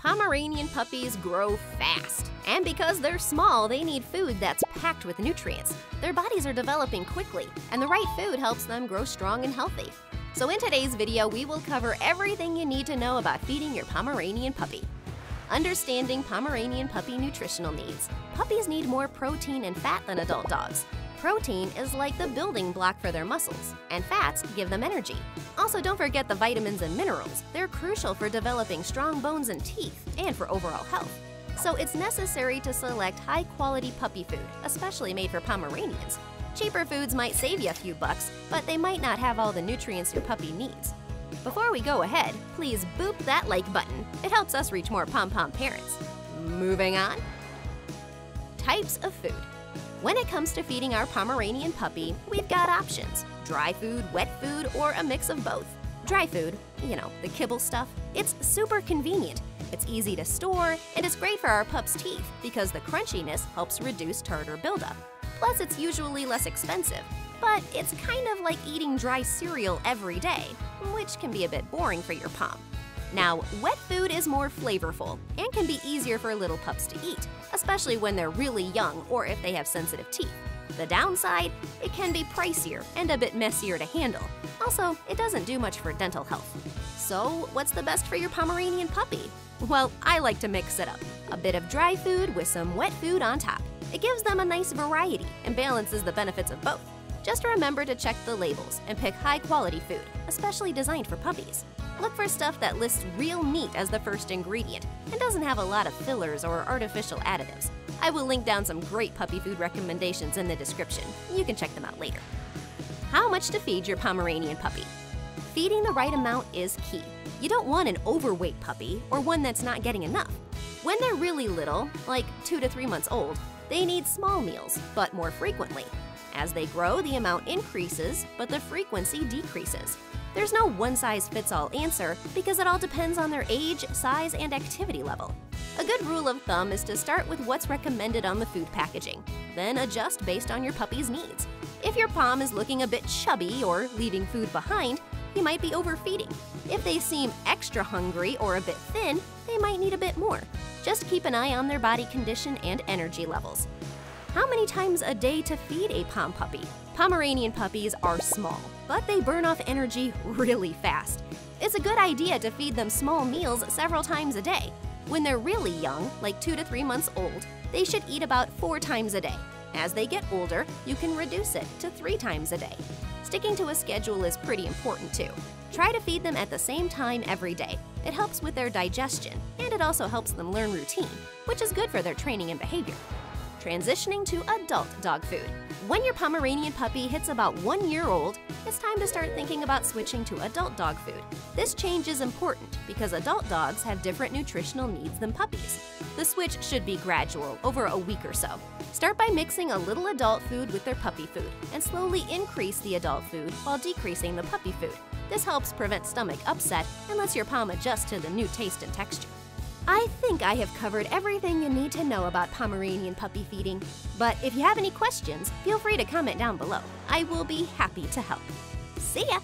Pomeranian puppies grow fast, and because they're small, they need food that's packed with nutrients. Their bodies are developing quickly, and the right food helps them grow strong and healthy. So in today's video, we will cover everything you need to know about feeding your Pomeranian puppy. Understanding Pomeranian puppy nutritional needs. Puppies need more protein and fat than adult dogs. Protein is like the building block for their muscles, and fats give them energy. Also, don't forget the vitamins and minerals. They're crucial for developing strong bones and teeth, and for overall health. So it's necessary to select high-quality puppy food, especially made for Pomeranians. Cheaper foods might save you a few bucks, but they might not have all the nutrients your puppy needs. Before we go ahead, please boop that like button. It helps us reach more pom-pom parents. Moving on. Types of food. When it comes to feeding our Pomeranian puppy, we've got options: dry food, wet food, or a mix of both. Dry food, the kibble stuff, it's super convenient. It's easy to store, and it's great for our pup's teeth because the crunchiness helps reduce tartar buildup. Plus, it's usually less expensive, but it's kind of like eating dry cereal every day, which can be a bit boring for your pom. Now, wet food is more flavorful and can be easier for little pups to eat, especially when they're really young or if they have sensitive teeth. The downside? It can be pricier and a bit messier to handle. Also, it doesn't do much for dental health. So, what's the best for your Pomeranian puppy? Well, I like to mix it up. A bit of dry food with some wet food on top. It gives them a nice variety and balances the benefits of both. Just remember to check the labels and pick high-quality food, especially designed for puppies. Look for stuff that lists real meat as the first ingredient and doesn't have a lot of fillers or artificial additives. I will link down some great puppy food recommendations in the description. You can check them out later. How much to feed your Pomeranian puppy? Feeding the right amount is key. You don't want an overweight puppy or one that's not getting enough. When they're really little, like 2 to 3 months old, they need small meals, but more frequently. As they grow, the amount increases, but the frequency decreases. There's no one-size-fits-all answer because it all depends on their age, size, and activity level. A good rule of thumb is to start with what's recommended on the food packaging, then adjust based on your puppy's needs. If your pom is looking a bit chubby or leaving food behind, you might be overfeeding. If they seem extra hungry or a bit thin, they might need a bit more. Just keep an eye on their body condition and energy levels. How many times a day to feed a pom puppy? Pomeranian puppies are small, but they burn off energy really fast. It's a good idea to feed them small meals several times a day. When they're really young, like 2 to 3 months old, they should eat about 4 times a day. As they get older, you can reduce it to 3 times a day. Sticking to a schedule is pretty important too. Try to feed them at the same time every day. It helps with their digestion, and it also helps them learn routine, which is good for their training and behavior. Transitioning to adult dog food. When your Pomeranian puppy hits about 1 year old, it's time to start thinking about switching to adult dog food. This change is important because adult dogs have different nutritional needs than puppies. The switch should be gradual, over a week or so. Start by mixing a little adult food with their puppy food and slowly increase the adult food while decreasing the puppy food. This helps prevent stomach upset and lets your pom adjust to the new taste and texture. I think I have covered everything you need to know about Pomeranian puppy feeding, but if you have any questions, feel free to comment down below. I will be happy to help. See ya!